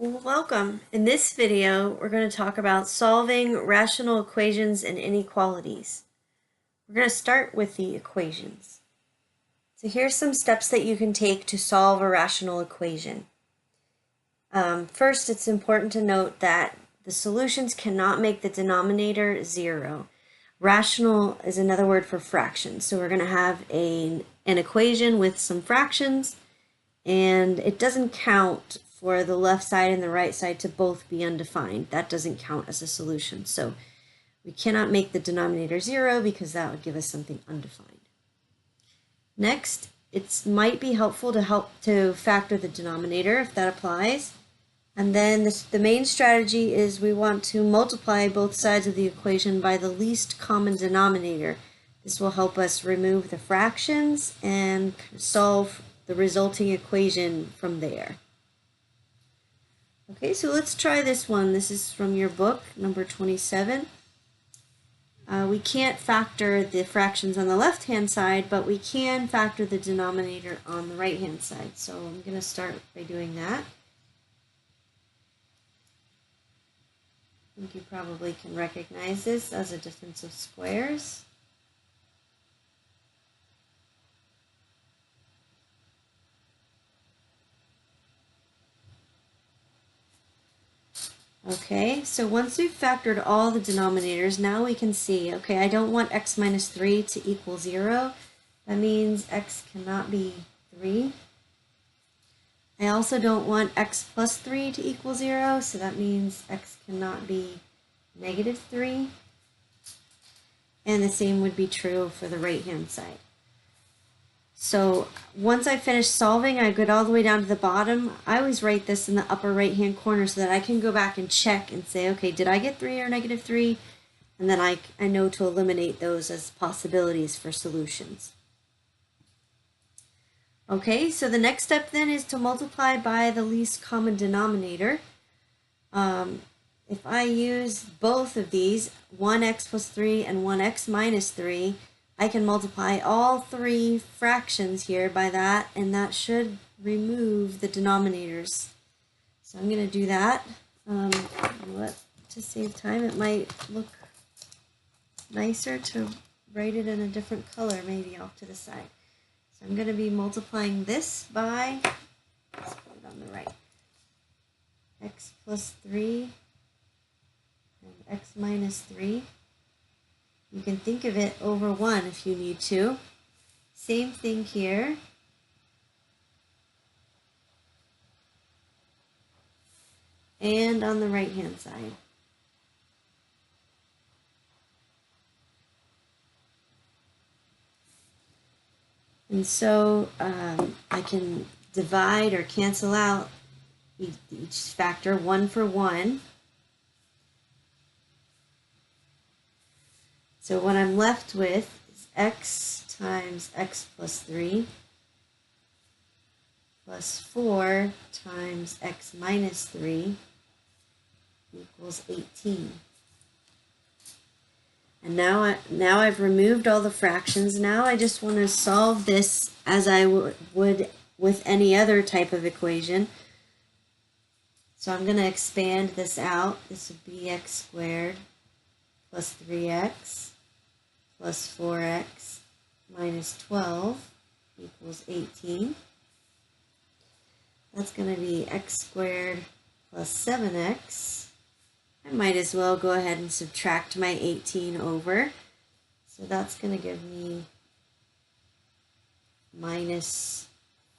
Well, welcome. In this video, we're going to talk about solving rational equations and inequalities. We're going to start with the equations. So here's some steps that you can take to solve a rational equation. First, it's important to note that the solutions cannot make the denominator zero. Rational is another word for fractions. So we're going to have an equation with some fractions, and it doesn't count for the left side and the right side to both be undefined. That doesn't count as a solution. So we cannot make the denominator zero because that would give us something undefined. Next, it might be helpful to factor the denominator if that applies. And then the main strategy is we want to multiply both sides of the equation by the least common denominator. This will help us remove the fractions and solve the resulting equation from there. Okay, so let's try this one. This is from your book, number 27. We can't factor the fractions on the left-hand side, but we can factor the denominator on the right-hand side. So I'm going to start by doing that. I think you probably can recognize this as a difference of squares. Okay, so once we've factored all the denominators, now we can see, okay, I don't want x minus 3 to equal 0. That means x cannot be 3. I also don't want x plus 3 to equal 0, so that means x cannot be negative 3. And the same would be true for the right-hand side. So once I finish solving, I get all the way down to the bottom. I always write this in the upper right-hand corner so that I can go back and check and say, okay, did I get 3 or negative 3? And then I know to eliminate those as possibilities for solutions. Okay, so the next step then is to multiply by the least common denominator. If I use both of these, 1x plus 3 and 1x minus 3, I can multiply all three fractions here by that, and that should remove the denominators. So I'm going to do that. To save time, it might look nicer to write it in a different color, maybe off to the side. So I'm going to be multiplying this by, let's put it on the right, x plus 3 and x minus 3. You can think of it over 1 if you need to. Same thing here. And on the right-hand side. And so I can divide or cancel out each factor 1 for 1. So what I'm left with is x times x plus 3 plus 4 times x minus 3 equals 18. And now I've removed all the fractions. Now I just want to solve this as I would with any other type of equation. So I'm going to expand this out. This would be x squared plus 3x plus 4x minus 12 equals 18. That's going to be x squared plus 7x. I might as well go ahead and subtract my 18 over. So that's going to give me minus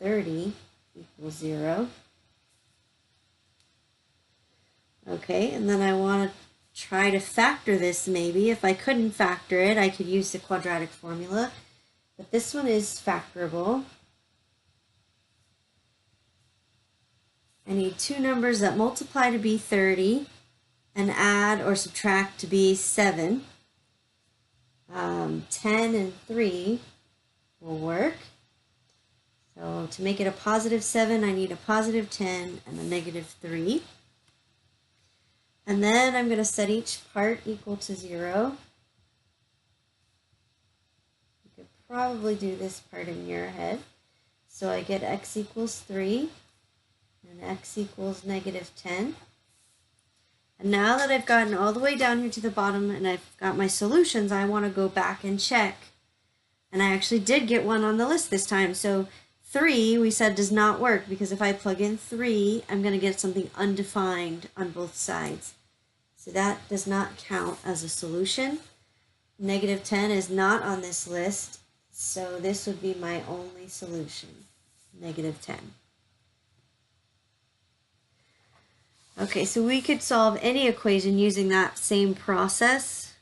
30 equals 0. Okay, and then I want to try to factor this maybe. If I couldn't factor it, I could use the quadratic formula. But this one is factorable. I need two numbers that multiply to be 30 and add or subtract to be 7. 10 and 3 will work. So to make it a positive 7, I need a positive 10 and a negative 3. And then I'm going to set each part equal to 0. You could probably do this part in your head. So I get x equals 3. and x equals -10. And now that I've gotten all the way down here to the bottom and I've got my solutions, I want to go back and check. And I actually did get one on the list this time. So 3, we said, does not work because if I plug in 3, I'm going to get something undefined on both sides. So that does not count as a solution. -10 is not on this list, so this would be my only solution, -10. Okay, so we could solve any equation using that same process.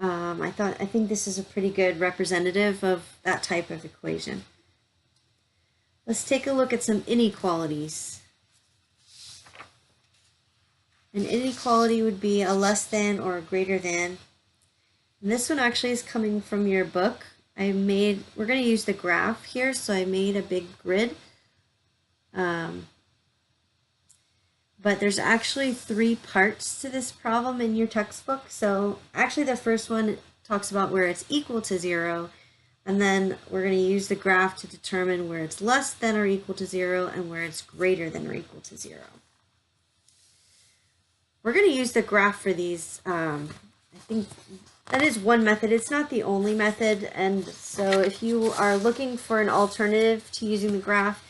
I think this is a pretty good representative of that type of equation. Let's take a look at some inequalities. An inequality would be a less than or a greater than. And this one actually is coming from your book. We're going to use the graph here, so I made a big grid. But there's actually 3 parts to this problem in your textbook. So actually the first one talks about where it's equal to 0, and then we're going to use the graph to determine where it's less than or equal to 0 and where it's greater than or equal to 0. We're going to use the graph for these. I think that is one method. It's not the only method, and so if you are looking for an alternative to using the graph,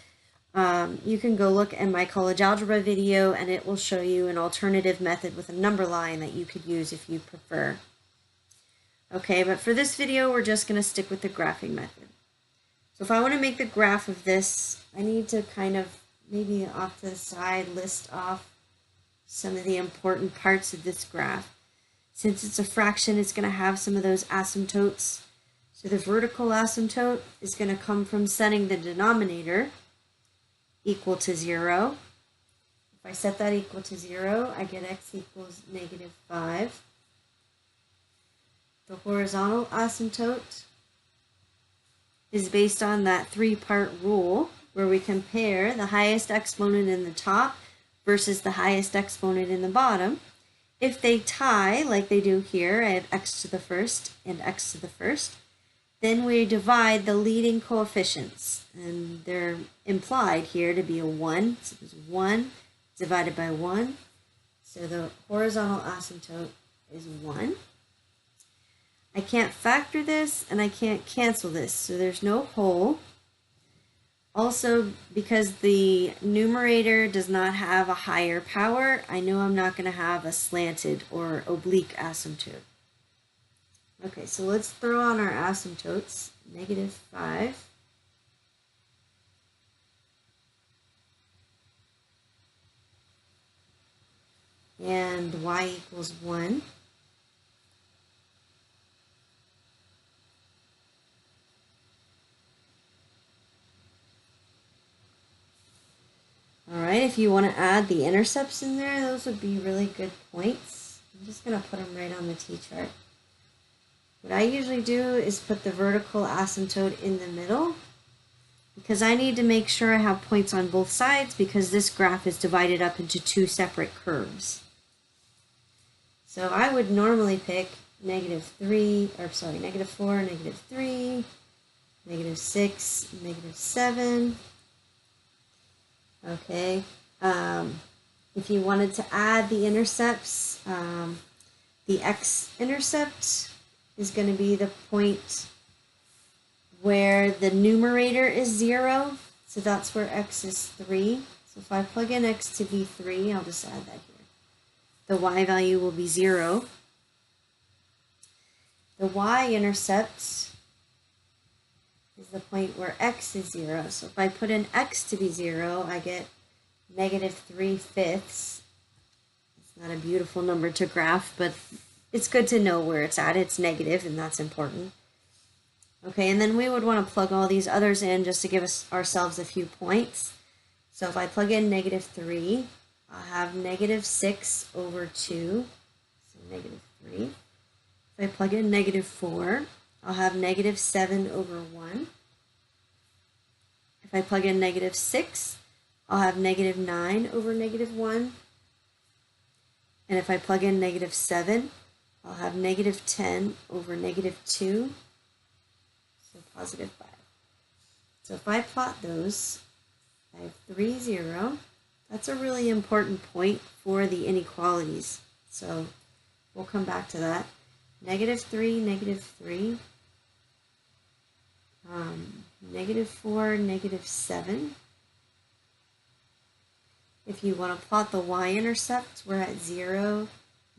you can go look at my college algebra video and it will show you an alternative method with a number line that you could use if you prefer. Okay, but for this video we're just going to stick with the graphing method. So if I want to make the graph of this, I need to kind of maybe off to the side list off some of the important parts of this graph. Since it's a fraction, it's going to have some of those asymptotes. So the vertical asymptote is going to come from setting the denominator equal to 0. If I set that equal to 0, I get x equals -5. The horizontal asymptote is based on that 3-part rule where we compare the highest exponent in the top versus the highest exponent in the bottom. If they tie, like they do here, I have x to the first and x to the first, then we divide the leading coefficients, and they're implied here to be a 1. So there's 1 divided by 1. So the horizontal asymptote is 1. I can't factor this, and I can't cancel this, so there's no whole. Also, because the numerator does not have a higher power, I know I'm not going to have a slanted or oblique asymptote. Okay, so let's throw on our asymptotes. -5. And y equals 1. Alright, if you want to add the intercepts in there, those would be really good points. I'm just going to put them right on the t-chart. What I usually do is put the vertical asymptote in the middle because I need to make sure I have points on both sides because this graph is divided up into 2 separate curves. So I would normally pick -4, -3, -6, -7. Okay, if you wanted to add the intercepts, the X-Intercept is going to be the point where the numerator is 0, so that's where x is 3. So if I plug in x to be 3, I'll just add that here. The y value will be 0. The y-intercept is the point where x is 0. So if I put in x to be 0, I get -3/5. It's not a beautiful number to graph, but it's good to know where it's at. It's negative, and that's important. Okay, and then we would want to plug all these others in just to give ourselves a few points. So if I plug in -3, I'll have -6/2, so -3. If I plug in -4, I'll have -7/1. If I plug in -6, I'll have -9/-1. And if I plug in -7, I'll have -10/-2. So +5. So if I plot those, I have 3, 0, That's a really important point for the inequalities. So we'll come back to that. -3, -3. -4, -7. If you want to plot the y-intercept, we're at 0,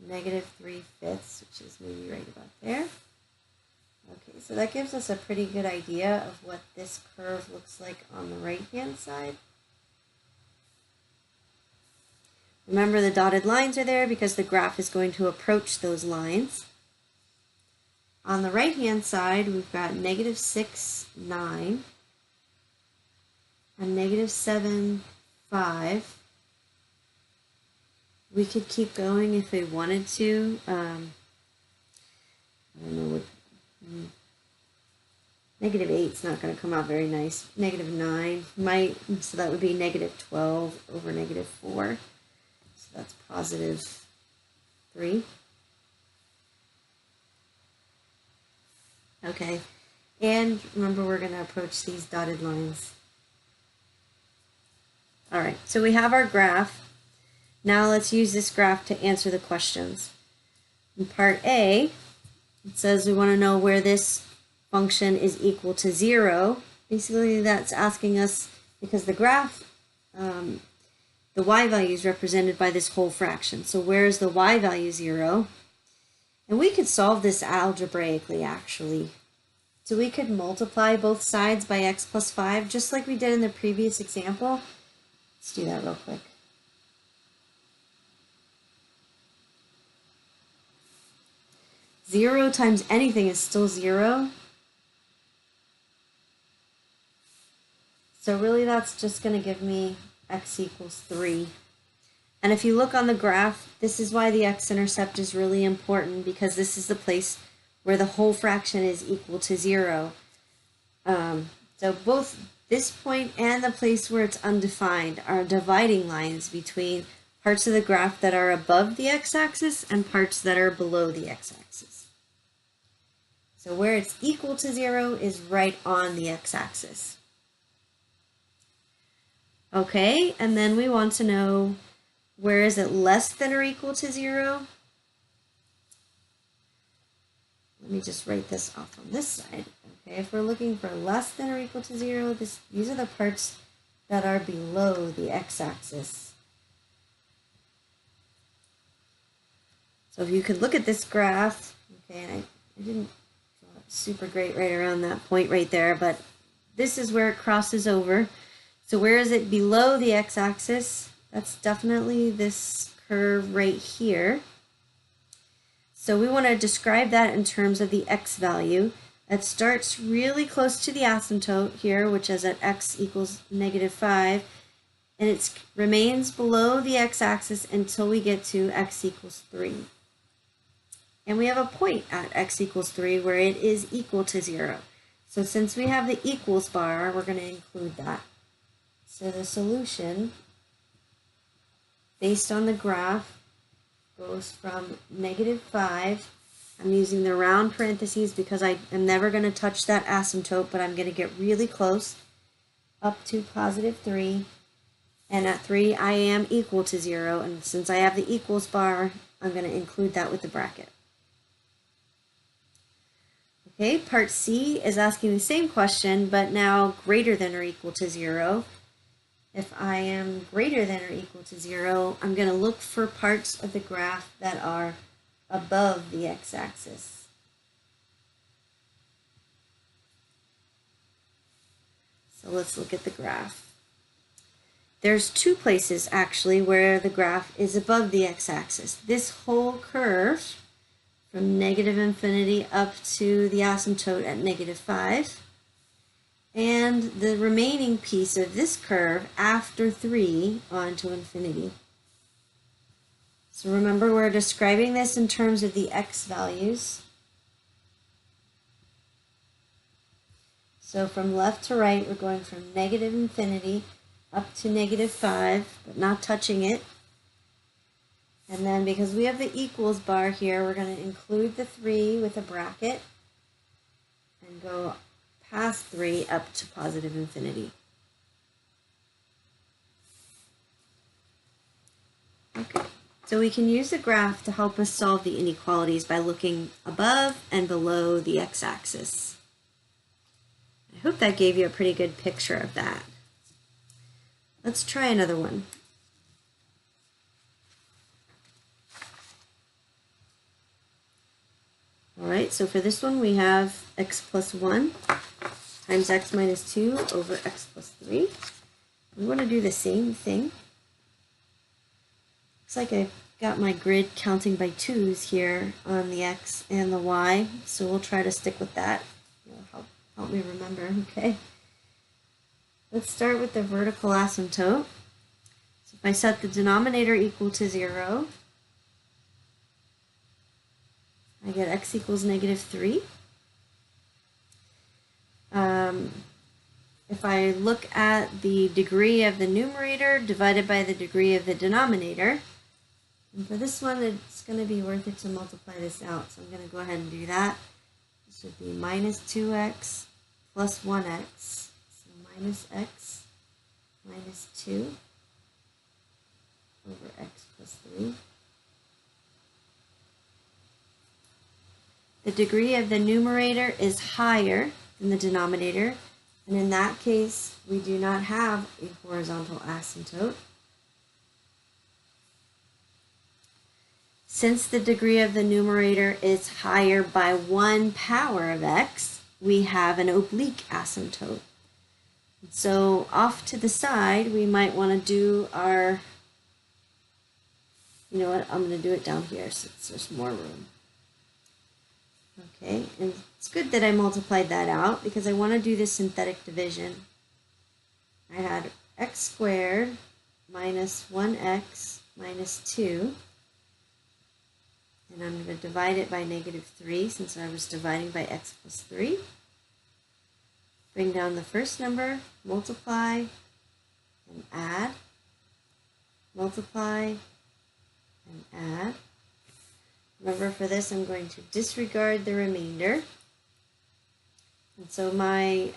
-3/5, which is maybe right about there. Okay, so that gives us a pretty good idea of what this curve looks like on the right-hand side. Remember, the dotted lines are there because the graph is going to approach those lines. On the right-hand side, we've got -6, 9, and -7, 5. We could keep going if we wanted to. I don't know what. -8 is not going to come out very nice. -9 might, so that would be -12 over -4. So that's +3. Okay, and remember, we're going to approach these dotted lines. All right, so we have our graph. Now let's use this graph to answer the questions. In part A, it says we want to know where this function is equal to 0. Basically, that's asking us, because the graph, the y value is represented by this whole fraction. So where is the y value 0? And we could solve this algebraically, actually. So we could multiply both sides by x plus 5, just like we did in the previous example. Let's do that real quick. 0 times anything is still 0. So really that's just going to give me x equals 3. And if you look on the graph, this is why the x-intercept is really important, because this is the place where the whole fraction is equal to 0. So both this point and the place where it's undefined are dividing lines between parts of the graph that are above the x-axis and parts that are below the x-axis. So where it's equal to 0 is right on the x-axis. Okay, and then we want to know, where is it less than or equal to 0? Let me just write this off on this side. Okay, if we're looking for less than or equal to 0, these are the parts that are below the x-axis. So if you could look at this graph, okay, and I didn't draw it super great right around that point right there, but this is where it crosses over. So where is it below the x-axis? That's definitely this curve right here. So we want to describe that in terms of the x value. It starts really close to the asymptote here, which is at x equals -5, and it remains below the x-axis until we get to x equals 3. And we have a point at x equals 3 where it is equal to 0. So since we have the equals bar, we're going to include that. So the solution, based on the graph, goes from -5. I'm using the round parentheses because I am never going to touch that asymptote, but I'm going to get really close, up to +3. And at 3, I am equal to 0. And since I have the equals bar, I'm going to include that with the bracket. Okay, part C is asking the same question, but now greater than or equal to 0. If I am greater than or equal to 0, I'm going to look for parts of the graph that are above the x-axis. So let's look at the graph. There's two places actually where the graph is above the x-axis. This whole curve from -infinity up to the asymptote at -5. And the remaining piece of this curve after 3 onto infinity. So remember, we're describing this in terms of the x values. So from left to right, we're going from -infinity up to -5, but not touching it. And then because we have the equals bar here, we're going to include the 3 with a bracket and go past 3 up to +infinity. So we can use the graph to help us solve the inequalities by looking above and below the x-axis. I hope that gave you a pretty good picture of that. Let's try another one. All right, so for this one we have x plus 1 times x minus 2 over x plus 3. We want to do the same thing. Looks like I've got my grid counting by 2's here on the x and the y, so we'll try to stick with that. It'll help me remember, okay? Let's start with the vertical asymptote. So if I set the denominator equal to 0, I get x equals -3. If I look at the degree of the numerator divided by the degree of the denominator, and for this one it's going to be worth it to multiply this out, so I'm going to go ahead and do that. It should be minus 2x plus 1x, so minus x minus 2 over x plus 3. The degree of the numerator is higher than the denominator, and in that case, we do not have a horizontal asymptote. Since the degree of the numerator is higher by 1 power of x, we have an oblique asymptote. So off to the side, we might want to do our, you know what, I'm going to do it down here since there's more room. Okay, and it's good that I multiplied that out because I want to do this synthetic division. I had x squared minus 1x minus 2, and I'm going to divide it by -3 since I was dividing by x plus 3. Bring down the first number, multiply, and add, multiply, and add. Remember, for this I'm going to disregard the remainder. And so my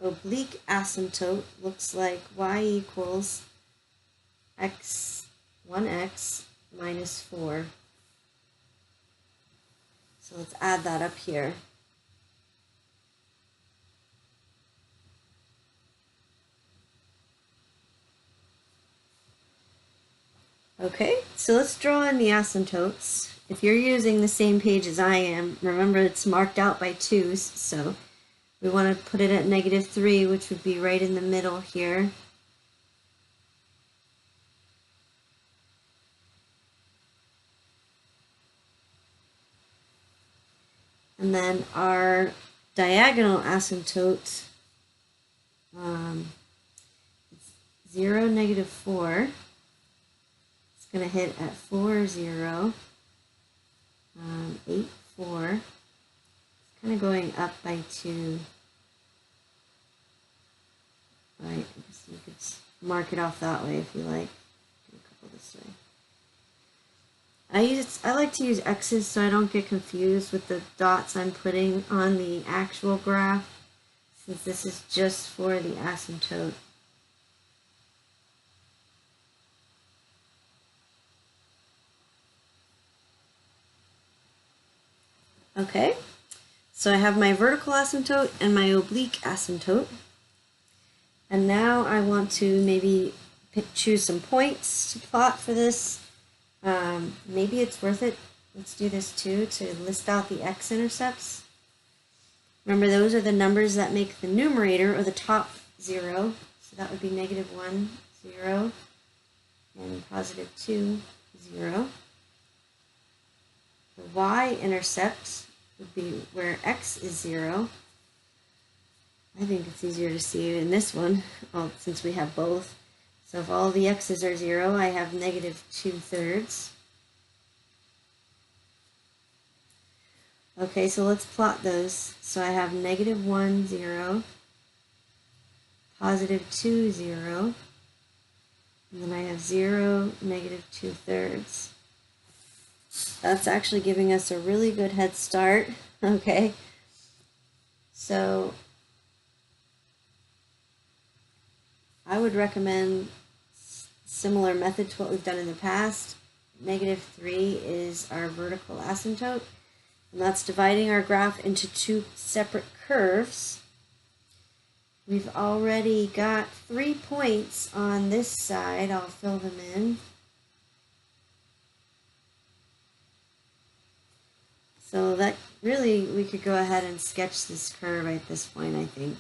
oblique asymptote looks like y equals 1x minus 4. So let's add that up here. Okay, so let's draw in the asymptotes. If you're using the same page as I am, remember it's marked out by 2's, so we want to put it at -3, which would be right in the middle here. And then our diagonal asymptote, 0, -4. Going to hit at 4, 0, 8, 4. It's kind of going up by 2. Right, I guess you could mark it off that way if you like. Do a couple this way. I like to use X's so I don't get confused with the dots I'm putting on the actual graph, since this is just for the asymptote. Okay, so I have my vertical asymptote and my oblique asymptote. And now I want to maybe choose some points to plot for this. Maybe it's worth it, let's do this too, to list out the X-Intercepts. Remember, those are the numbers that make the numerator, or the top 0. So that would be -1, 0, and +2, 0. The y-intercept would be where x is 0. I think it's easier to see in this one, since we have both. So if all the x's are 0, I have -2/3. Okay, so let's plot those. So I have -1, 0, +2, 0, and then I have 0, -2/3. That's actually giving us a really good head start. Okay, so I would recommend similar method to what we've done in the past. -3 is our vertical asymptote, and that's dividing our graph into two separate curves. We've already got 3 points on this side. I'll fill them in. So that really, we could go ahead and sketch this curve at this point, I think.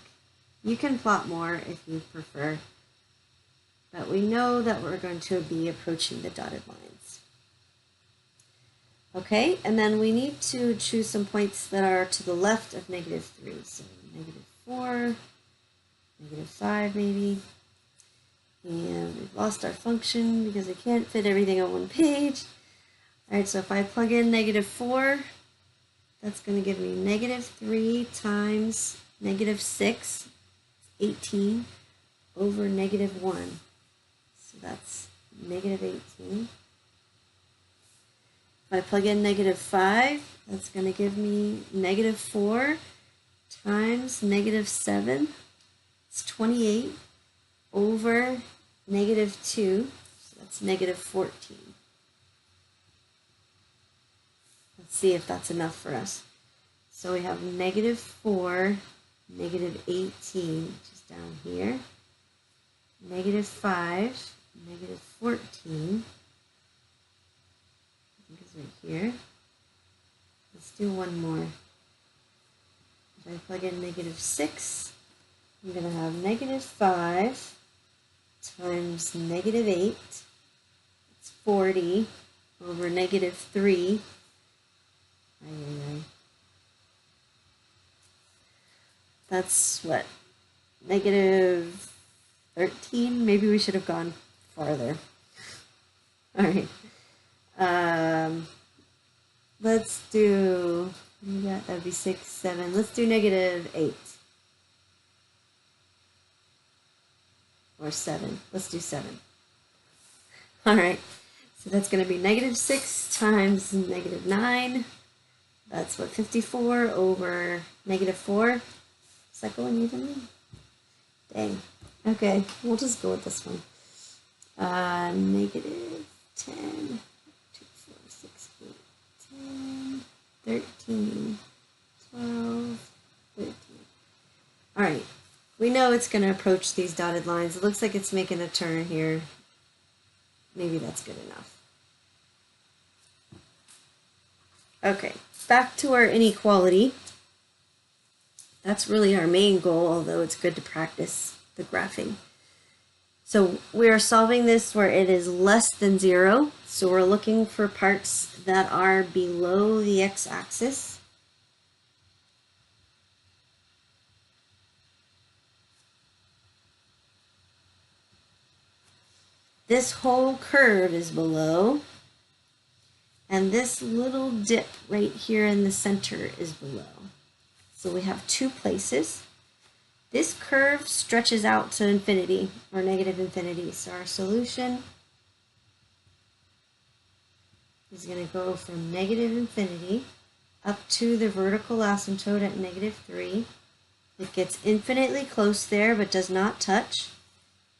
You can plot more if you prefer, but we know that we're going to be approaching the dotted lines. Okay, and then we need to choose some points that are to the left of -3. So -4, -5 maybe. And we've lost our function because we can't fit everything on one page. All right, so if I plug in -4, that's going to give me -3 times -6, 18, over -1. So that's -18. If I plug in -5, that's going to give me -4 times -7. It's 28 over -2. So that's -14. Let's see if that's enough for us. So we have -4, -18, which is down here, -5, -14, I think is right here. Let's do one more. If I plug in -6, I'm going to have -5 times -8, it's 40, over -3. That's what, -13? Maybe we should have gone farther. All right. Let's do, that would be 6, 7. Let's do -8. Or 7. Let's do 7. All right. So that's going to be -6 times -9. That's what, 54 over -4. Is that going evenly? Dang. Okay, we'll just go with this one. -10, 2, 4, 6, 8, 10, 13, 12, 13. All right, we know it's going to approach these dotted lines. It looks like it's making a turn here. Maybe that's good enough. Okay, back to our inequality. That's really our main goal, although it's good to practice the graphing. So we are solving this where it is less than 0. So we're looking for parts that are below the x-axis. This whole curve is below, and this little dip right here in the center is below. So we have 2 places. This curve stretches out to infinity, or -infinity. So our solution is going to go from -infinity up to the vertical asymptote at -3. It gets infinitely close there, but does not touch.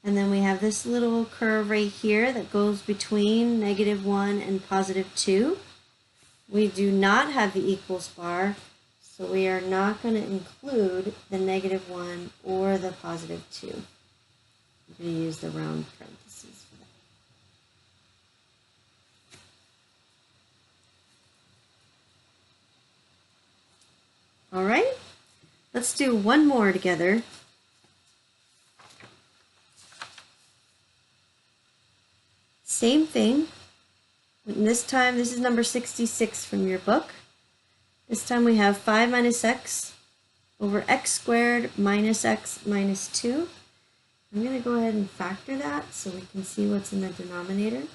And then we have this little curve right here that goes between -1 and +2. We do not have the equals bar, so we are not going to include the -1 or the +2. I'm going to use the round parentheses for that. All right, let's do one more together. Same thing. And this time, this is number 66 from your book. This time we have 5 minus x over x squared minus x minus 2. I'm going to go ahead and factor that so we can see what's in the denominator.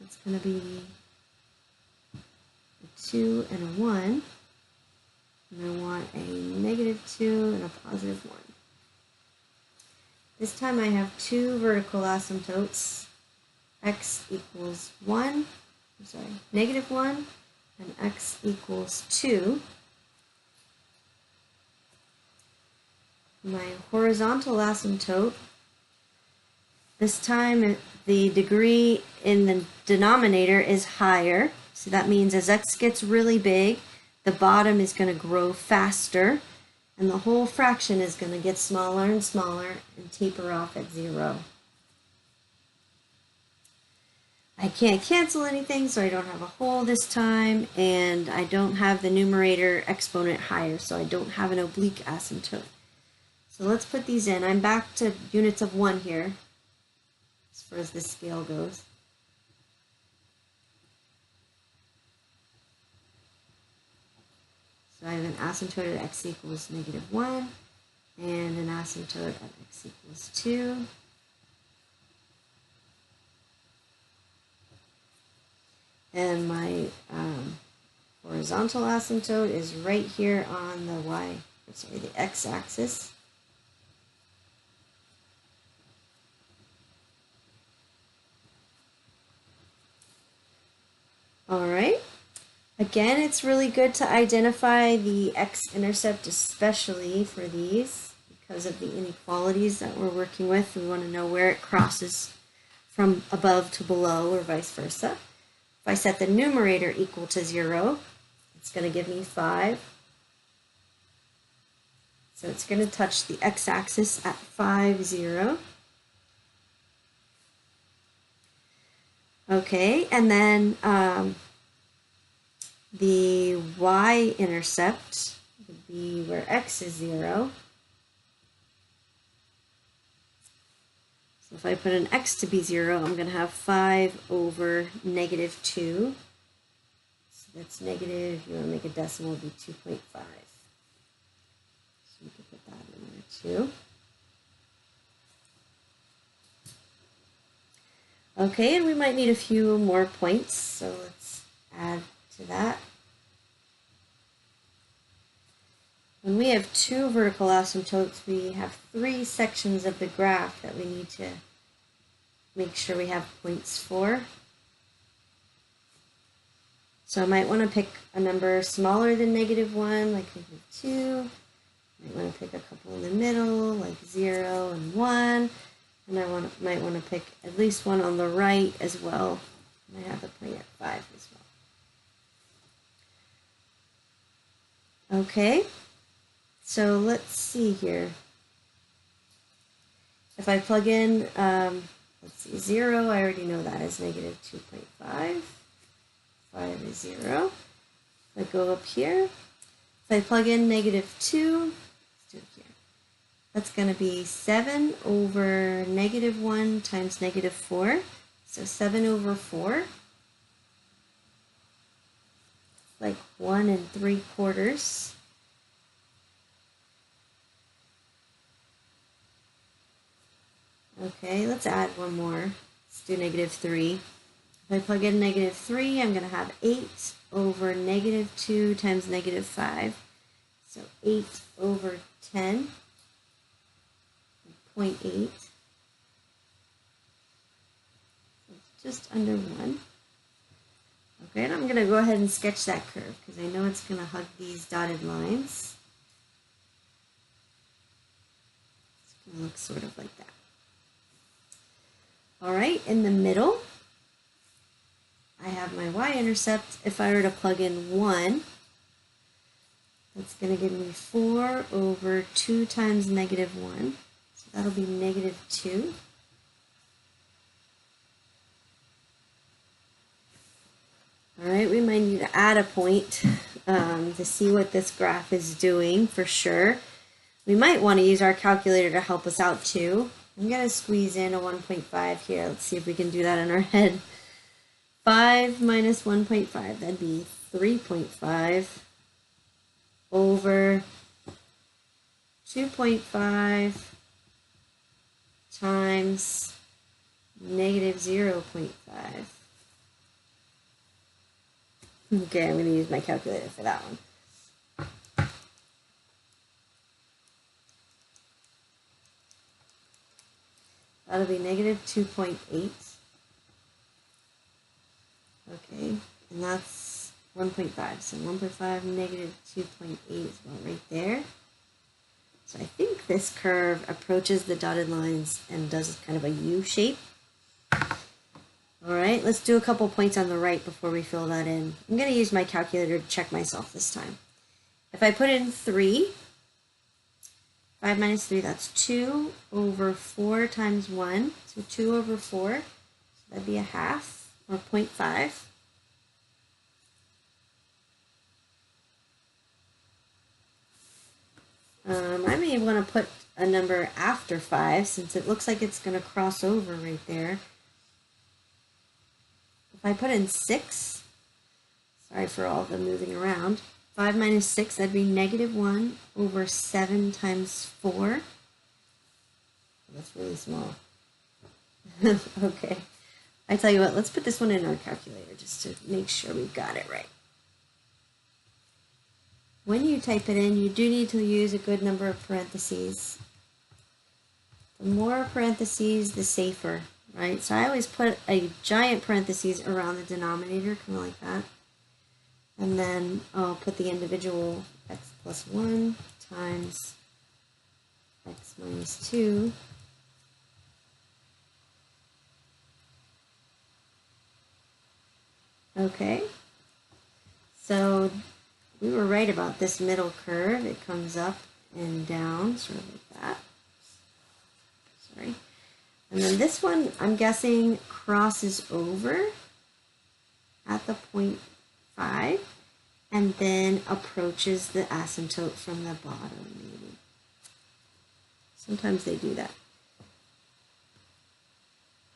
It's going to be a 2 and a 1. And I want a -2 and a +1. This time I have 2 vertical asymptotes. X equals 1, -1, and x equals 2. my horizontal asymptote, this time the degree in the denominator is higher. So that means as x gets really big, the bottom is going to grow faster, and the whole fraction is going to get smaller and smaller and taper off at 0. I can't cancel anything, so I don't have a whole this time, and I don't have the numerator exponent higher, so I don't have an oblique asymptote. So let's put these in. I'm back to units of 1 here, as far as this scale goes. So I have an asymptote at x equals -1, and an asymptote at x equals 2. And my horizontal asymptote is right here on the the x-axis. All right. Again, it's really good to identify the X-intercept, especially for these, because of the inequalities that we're working with. We want to know where it crosses from above to below or vice versa. If I set the numerator equal to 0, it's going to give me 5. So it's going to touch the x-axis at 5, 0. Okay, and then the y-intercept would be where x is 0. So if I put an x to be 0, I'm going to have 5 over -2. So that's negative, you want to make a decimal, would be 2.5. So we can put that in there too. Okay, and we might need a few more points, so let's add to that. When we have 2 vertical asymptotes, we have 3 sections of the graph that we need to make sure we have points for. So I might want to pick a number smaller than -1, like -2. I might want to pick a couple in the middle, like 0 and 1. And I might want to pick at least one on the right as well. And I have the point at 5 as well. Okay, so let's see here. If I plug in, let's see, 0, I already know that is -2.5. 5 is 0. If I go up here, if I plug in -2, let's do it here. That's going to be 7 over -1 times -4. So 7 over 4. Like 1 3/4. Okay, let's add one more. Let's do -3. If I plug in -3, I'm going to have 8 over -2 times -5. So 8 over 10. 0.8. Just under 1. Okay, and I'm going to go ahead and sketch that curve because I know it's going to hug these dotted lines. It's going to look sort of like that. All right, in the middle, I have my y-intercept. If I were to plug in 1, that's going to give me 4 over 2 times -1. So that'll be -2. All right, we might need to add a point to see what this graph is doing for sure. We might want to use our calculator to help us out too. I'm going to squeeze in a 1.5 here. Let's see if we can do that in our head. 5 minus 1.5, that'd be 3.5 over 2.5 times -0.5. Okay, I'm going to use my calculator for that one. That'll be -2.8. Okay, and that's 1.5. So 1.5 -2.8 is about right there. So I think this curve approaches the dotted lines and does kind of a U shape. All right, let's do a couple points on the right before we fill that in. I'm going to use my calculator to check myself this time. If I put in 3, 5 minus 3, that's 2 over 4 times 1. So 2 over 4, so that'd be a half, or 0.5. I may want to put a number after 5 since it looks like it's going to cross over right there. If I put in 6, sorry for all the moving around, 5 minus 6, that'd be negative 1 over 7 times 4. That's really small. Okay. I tell you what, let's put this one in our calculator just to make sure we got it right. When you type it in, you do need to use a good number of parentheses. The more parentheses, the safer, right? So I always put a giant parentheses around the denominator, kind of like that. And then I'll put the individual x plus 1 times x minus 2. Okay, so we were right about this middle curve. It comes up and down, sort of like that. Sorry. And then this one, I'm guessing, crosses over at the point 5 and then approaches the asymptote from the bottom, maybe. Sometimes they do that.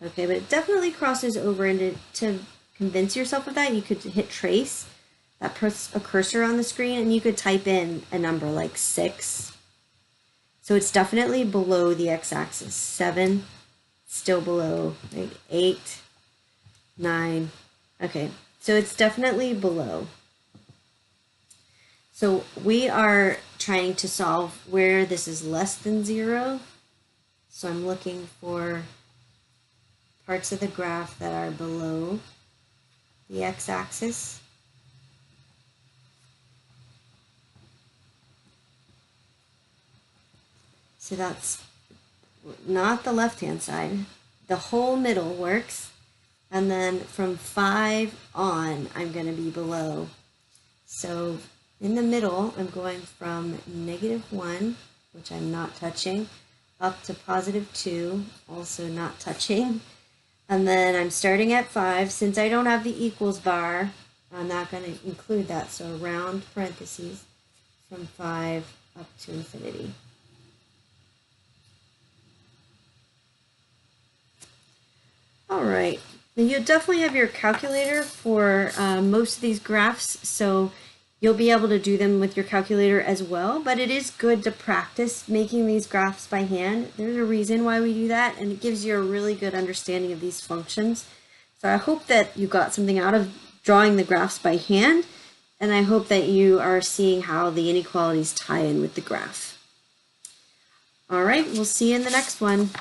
Okay, but it definitely crosses over, and to convince yourself of that, you could hit trace. That puts a cursor on the screen, and you could type in a number like 6. So it's definitely below the x-axis. 7, still below, right? 8, 9. Okay, so it's definitely below. So we are trying to solve where this is less than 0. So I'm looking for parts of the graph that are below the x-axis. So that's not the left-hand side. The whole middle works. And then from 5 on, I'm going to be below. So in the middle, I'm going from -1, which I'm not touching, up to +2, also not touching. And then I'm starting at 5. Since I don't have the equals bar, I'm not going to include that. So round parentheses from 5 up to infinity. All right, now you'll definitely have your calculator for most of these graphs, so you'll be able to do them with your calculator as well, but it is good to practice making these graphs by hand. There's a reason why we do that, and it gives you a really good understanding of these functions. So I hope that you got something out of drawing the graphs by hand, and I hope that you are seeing how the inequalities tie in with the graph. All right, we'll see you in the next one.